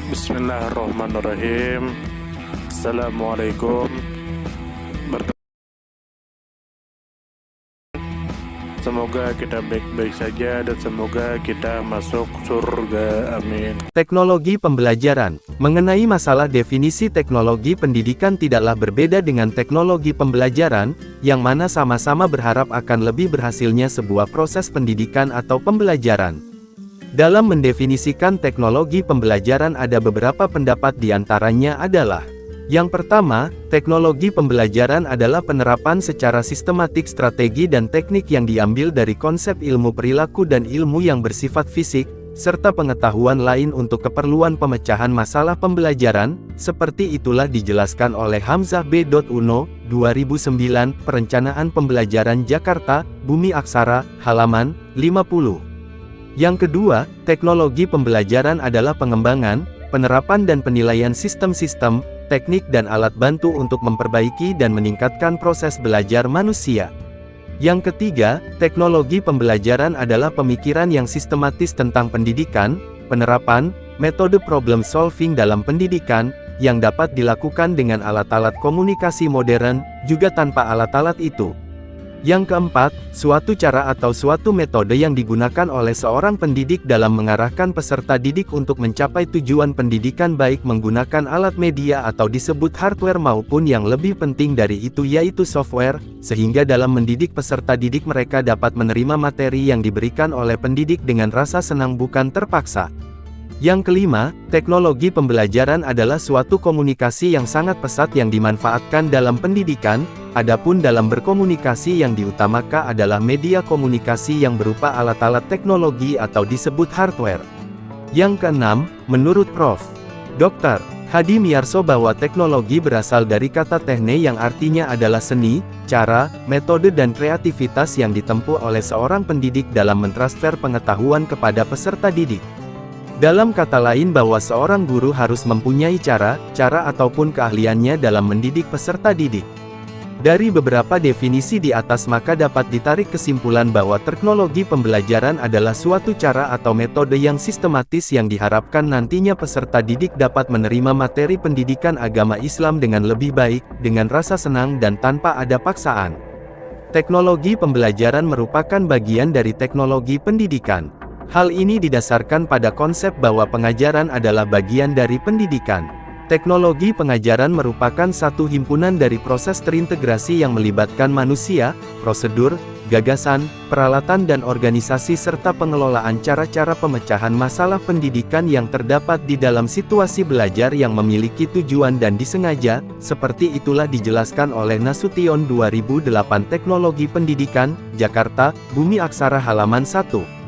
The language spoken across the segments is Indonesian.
Bismillahirrahmanirrahim. Assalamualaikum. Semoga kita baik-baik saja dan semoga kita masuk surga. Amin. Teknologi pembelajaran. Mengenai masalah definisi teknologi pendidikan tidaklah berbeda dengan teknologi pembelajaran, yang mana sama-sama berharap akan lebih berhasilnya sebuah proses pendidikan atau pembelajaran. Dalam mendefinisikan teknologi pembelajaran ada beberapa pendapat, di antaranya adalah: yang pertama, teknologi pembelajaran adalah penerapan secara sistematik strategi dan teknik yang diambil dari konsep ilmu perilaku dan ilmu yang bersifat fisik, serta pengetahuan lain untuk keperluan pemecahan masalah pembelajaran. Seperti itulah dijelaskan oleh Hamzah B. Uno, 2009, Perencanaan Pembelajaran Jakarta, Bumi Aksara, halaman 50. Yang kedua, teknologi pembelajaran adalah pengembangan, penerapan dan penilaian sistem-sistem, teknik dan alat bantu untuk memperbaiki dan meningkatkan proses belajar manusia. Yang ketiga, teknologi pembelajaran adalah pemikiran yang sistematis tentang pendidikan, penerapan, metode problem solving dalam pendidikan, yang dapat dilakukan dengan alat-alat komunikasi modern, juga tanpa alat-alat itu. Yang keempat, suatu cara atau suatu metode yang digunakan oleh seorang pendidik dalam mengarahkan peserta didik untuk mencapai tujuan pendidikan, baik menggunakan alat media atau disebut hardware maupun yang lebih penting dari itu yaitu software, sehingga dalam mendidik peserta didik mereka dapat menerima materi yang diberikan oleh pendidik dengan rasa senang bukan terpaksa. Yang kelima, teknologi pembelajaran adalah suatu komunikasi yang sangat pesat yang dimanfaatkan dalam pendidikan. Adapun dalam berkomunikasi yang diutamakan adalah media komunikasi yang berupa alat-alat teknologi atau disebut hardware. Yang keenam, menurut Prof. Dr. Hadi Miyarso bahwa teknologi berasal dari kata tekne yang artinya adalah seni, cara, metode dan kreativitas yang ditempuh oleh seorang pendidik dalam mentransfer pengetahuan kepada peserta didik. Dalam kata lain bahwa seorang guru harus mempunyai cara ataupun keahliannya dalam mendidik peserta didik. Dari beberapa definisi di atas maka dapat ditarik kesimpulan bahwa teknologi pembelajaran adalah suatu cara atau metode yang sistematis yang diharapkan nantinya peserta didik dapat menerima materi pendidikan agama Islam dengan lebih baik, dengan rasa senang dan tanpa ada paksaan. Teknologi pembelajaran merupakan bagian dari teknologi pendidikan. Hal ini didasarkan pada konsep bahwa pengajaran adalah bagian dari pendidikan. Teknologi pengajaran merupakan satu himpunan dari proses terintegrasi yang melibatkan manusia, prosedur, gagasan, peralatan dan organisasi serta pengelolaan cara-cara pemecahan masalah pendidikan yang terdapat di dalam situasi belajar yang memiliki tujuan dan disengaja. Seperti itulah dijelaskan oleh Nasution 2008 Teknologi Pendidikan, Jakarta, Bumi Aksara halaman 1.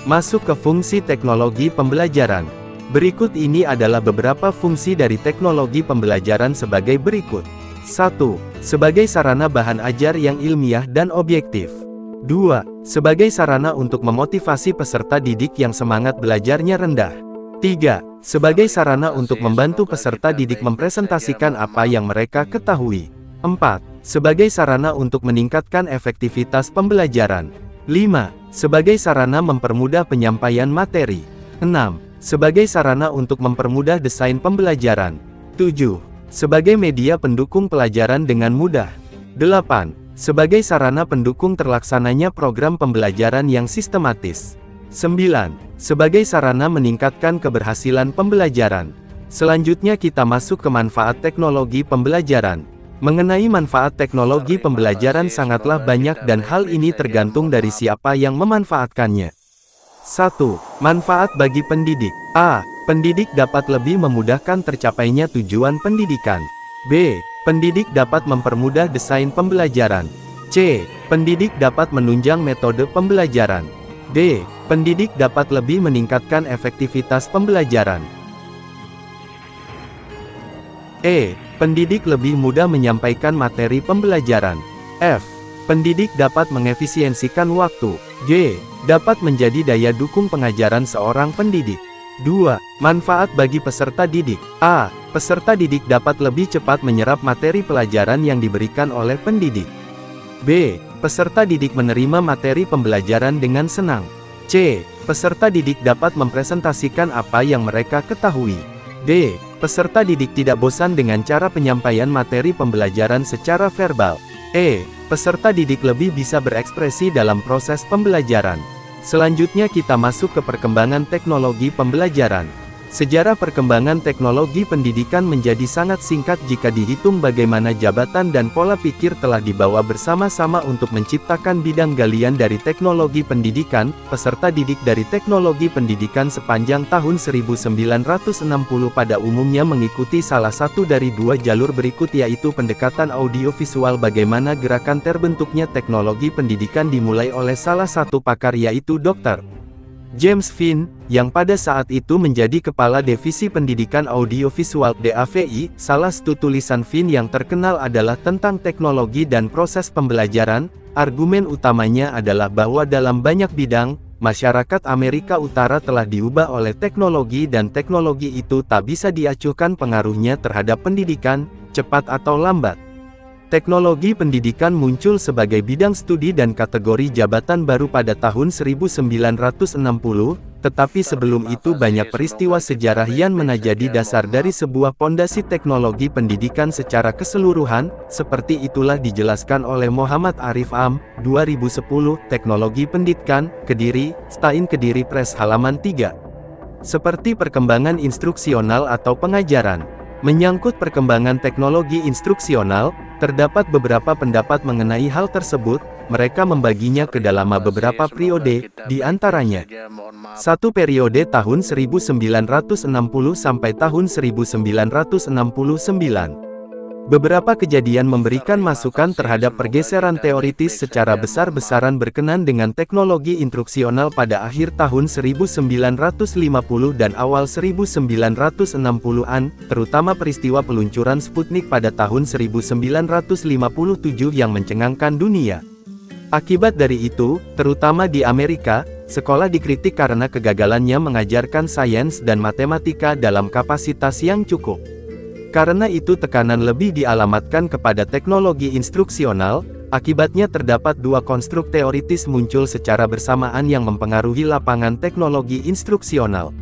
Masuk ke fungsi teknologi pembelajaran. Berikut ini adalah beberapa fungsi dari teknologi pembelajaran sebagai berikut. 1. Sebagai sarana bahan ajar yang ilmiah dan objektif. 2. Sebagai sarana untuk memotivasi peserta didik yang semangat belajarnya rendah. 3. Sebagai sarana untuk membantu peserta didik mempresentasikan apa yang mereka ketahui. 4. Sebagai sarana untuk meningkatkan efektivitas pembelajaran. 5. Sebagai sarana mempermudah penyampaian materi. 6. Sebagai sarana untuk mempermudah desain pembelajaran. 7. Sebagai media pendukung pelajaran dengan mudah. 8. Sebagai sarana pendukung terlaksananya program pembelajaran yang sistematis. 9. Sebagai sarana meningkatkan keberhasilan pembelajaran. Selanjutnya kita masuk ke manfaat teknologi pembelajaran. Mengenai manfaat teknologi pembelajaran sangatlah banyak dan hal ini tergantung dari siapa yang memanfaatkannya. 1. Manfaat bagi pendidik. A. Pendidik dapat lebih memudahkan tercapainya tujuan pendidikan. B. Pendidik dapat mempermudah desain pembelajaran. C. Pendidik dapat menunjang metode pembelajaran. D. Pendidik dapat lebih meningkatkan efektivitas pembelajaran. E. Pendidik lebih mudah menyampaikan materi pembelajaran. F. Pendidik dapat mengefisiensikan waktu. G. Dapat menjadi daya dukung pengajaran seorang pendidik. 2. Manfaat bagi peserta didik. A. Peserta didik dapat lebih cepat menyerap materi pelajaran yang diberikan oleh pendidik. B. Peserta didik menerima materi pembelajaran dengan senang. C. Peserta didik dapat mempresentasikan apa yang mereka ketahui. D. Peserta didik tidak bosan dengan cara penyampaian materi pembelajaran secara verbal. E. Peserta didik lebih bisa berekspresi dalam proses pembelajaran. Selanjutnya kita masuk ke perkembangan teknologi pembelajaran. Sejarah perkembangan teknologi pendidikan menjadi sangat singkat jika dihitung bagaimana jabatan dan pola pikir telah dibawa bersama-sama untuk menciptakan bidang galian dari teknologi pendidikan. Peserta didik dari teknologi pendidikan sepanjang tahun 1960 pada umumnya mengikuti salah satu dari dua jalur berikut, yaitu pendekatan audiovisual. Bagaimana gerakan terbentuknya teknologi pendidikan dimulai oleh salah satu pakar, yaitu Dr. James Finn, yang pada saat itu menjadi Kepala Divisi Pendidikan Audiovisual (DAVI). Salah satu tulisan Finn yang terkenal adalah tentang teknologi dan proses pembelajaran. Argumen utamanya adalah bahwa dalam banyak bidang, masyarakat Amerika Utara telah diubah oleh teknologi dan teknologi itu tak bisa diacuhkan pengaruhnya terhadap pendidikan, cepat atau lambat. Teknologi pendidikan muncul sebagai bidang studi dan kategori jabatan baru pada tahun 1960, tetapi sebelum itu banyak peristiwa sejarah yang menjadi dasar dari sebuah pondasi teknologi pendidikan secara keseluruhan. Seperti itulah dijelaskan oleh Muhammad Arif Am, 2010, Teknologi Pendidikan, Kediri, Stein Kediri Press halaman 3. Seperti perkembangan instruksional atau pengajaran. Menyangkut perkembangan teknologi instruksional, terdapat beberapa pendapat mengenai hal tersebut. Mereka membaginya ke dalam beberapa periode, di antaranya. Satu periode tahun 1960 sampai tahun 1969. Beberapa kejadian memberikan masukan terhadap pergeseran teoritis secara besar-besaran berkenan dengan teknologi instruksional pada akhir tahun 1950 dan awal 1960-an, terutama peristiwa peluncuran Sputnik pada tahun 1957 yang mencengangkan dunia. Akibat dari itu, terutama di Amerika, sekolah dikritik karena kegagalannya mengajarkan sains dan matematika dalam kapasitas yang cukup. Karena itu tekanan lebih dialamatkan kepada teknologi instruksional. Akibatnya terdapat dua konstruk teoritis muncul secara bersamaan yang mempengaruhi lapangan teknologi instruksional.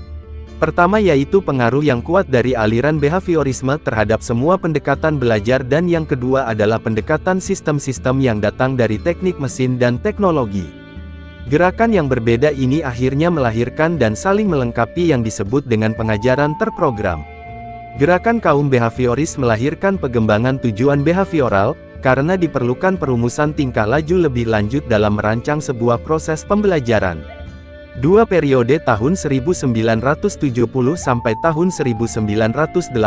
Pertama yaitu pengaruh yang kuat dari aliran behaviorisme terhadap semua pendekatan belajar, dan yang kedua adalah pendekatan sistem-sistem yang datang dari teknik mesin dan teknologi. Gerakan yang berbeda ini akhirnya melahirkan dan saling melengkapi yang disebut dengan pengajaran terprogram. Gerakan kaum behavioris melahirkan pengembangan tujuan behavioral, karena diperlukan perumusan tingkah laju lebih lanjut dalam merancang sebuah proses pembelajaran. Dua periode tahun 1970 sampai tahun 1983.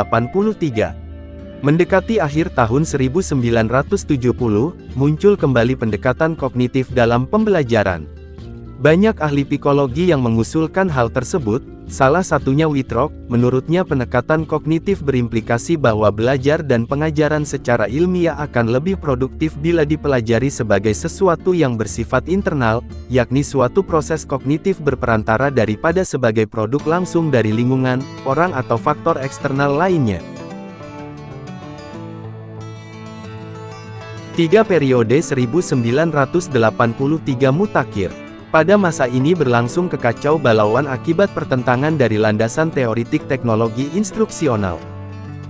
Mendekati akhir tahun 1970, muncul kembali pendekatan kognitif dalam pembelajaran. Banyak ahli psikologi yang mengusulkan hal tersebut, salah satunya Whitrock. Menurutnya pendekatan kognitif berimplikasi bahwa belajar dan pengajaran secara ilmiah akan lebih produktif bila dipelajari sebagai sesuatu yang bersifat internal, yakni suatu proses kognitif berperantara daripada sebagai produk langsung dari lingkungan, orang atau faktor eksternal lainnya. 3 periode 1983 mutakhir. Pada masa ini berlangsung kekacau balauan akibat pertentangan dari landasan teoritik teknologi instruksional.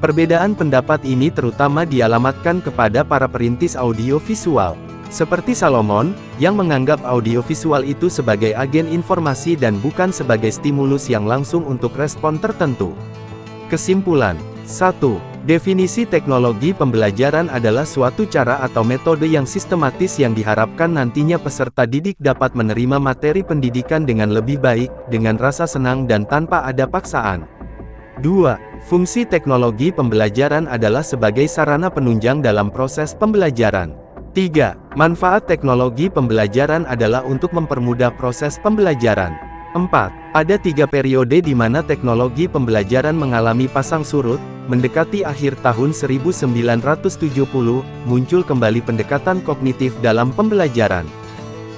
Perbedaan pendapat ini terutama dialamatkan kepada para perintis audiovisual, seperti Salomon, yang menganggap audiovisual itu sebagai agen informasi dan bukan sebagai stimulus yang langsung untuk respon tertentu. Kesimpulan. 1. Definisi teknologi pembelajaran adalah suatu cara atau metode yang sistematis yang diharapkan nantinya peserta didik dapat menerima materi pendidikan dengan lebih baik, dengan rasa senang dan tanpa ada paksaan. 2. Fungsi teknologi pembelajaran adalah sebagai sarana penunjang dalam proses pembelajaran. 3. Manfaat teknologi pembelajaran adalah untuk mempermudah proses pembelajaran. 4. Ada 3 periode di mana teknologi pembelajaran mengalami pasang surut. Mendekati akhir tahun 1970, muncul kembali pendekatan kognitif dalam pembelajaran.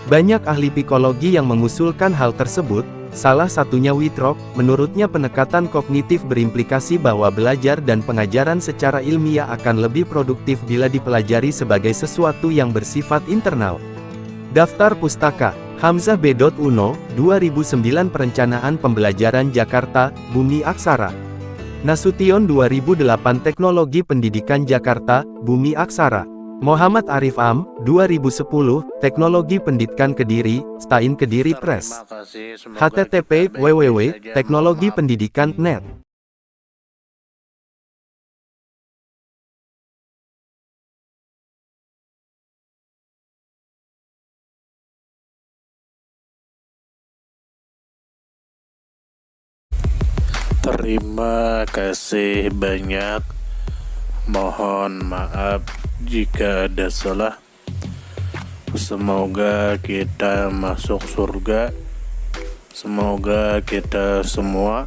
Banyak ahli psikologi yang mengusulkan hal tersebut, salah satunya Whitrock. Menurutnya pendekatan kognitif berimplikasi bahwa belajar dan pengajaran secara ilmiah akan lebih produktif bila dipelajari sebagai sesuatu yang bersifat internal. Daftar pustaka, Hamzah B. Uno, 2009 Perencanaan Pembelajaran Jakarta, Bumi Aksara. Nasution 2008 Teknologi Pendidikan Jakarta, Bumi Aksara. Muhammad Arif Am, 2010, Teknologi Pendidikan Kediri, Stain Kediri Press. Terima kasih, semoga http kita baik-baik saja. www.teknologipendidikan.net. Terima kasih banyak. Mohon maaf jika ada salah. Semoga kita masuk surga. Semoga kita semua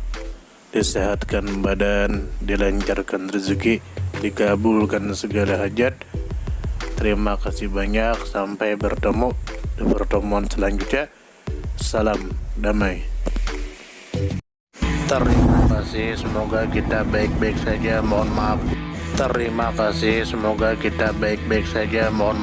disehatkan badan, dilancarkan rezeki, dikabulkan segala hajat. Terima kasih banyak. Sampai bertemu di pertemuan selanjutnya. Salam damai. Terima kasih, semoga kita baik-baik saja. Mohon maaf. Terima kasih, semoga kita baik-baik saja. Mohon maaf.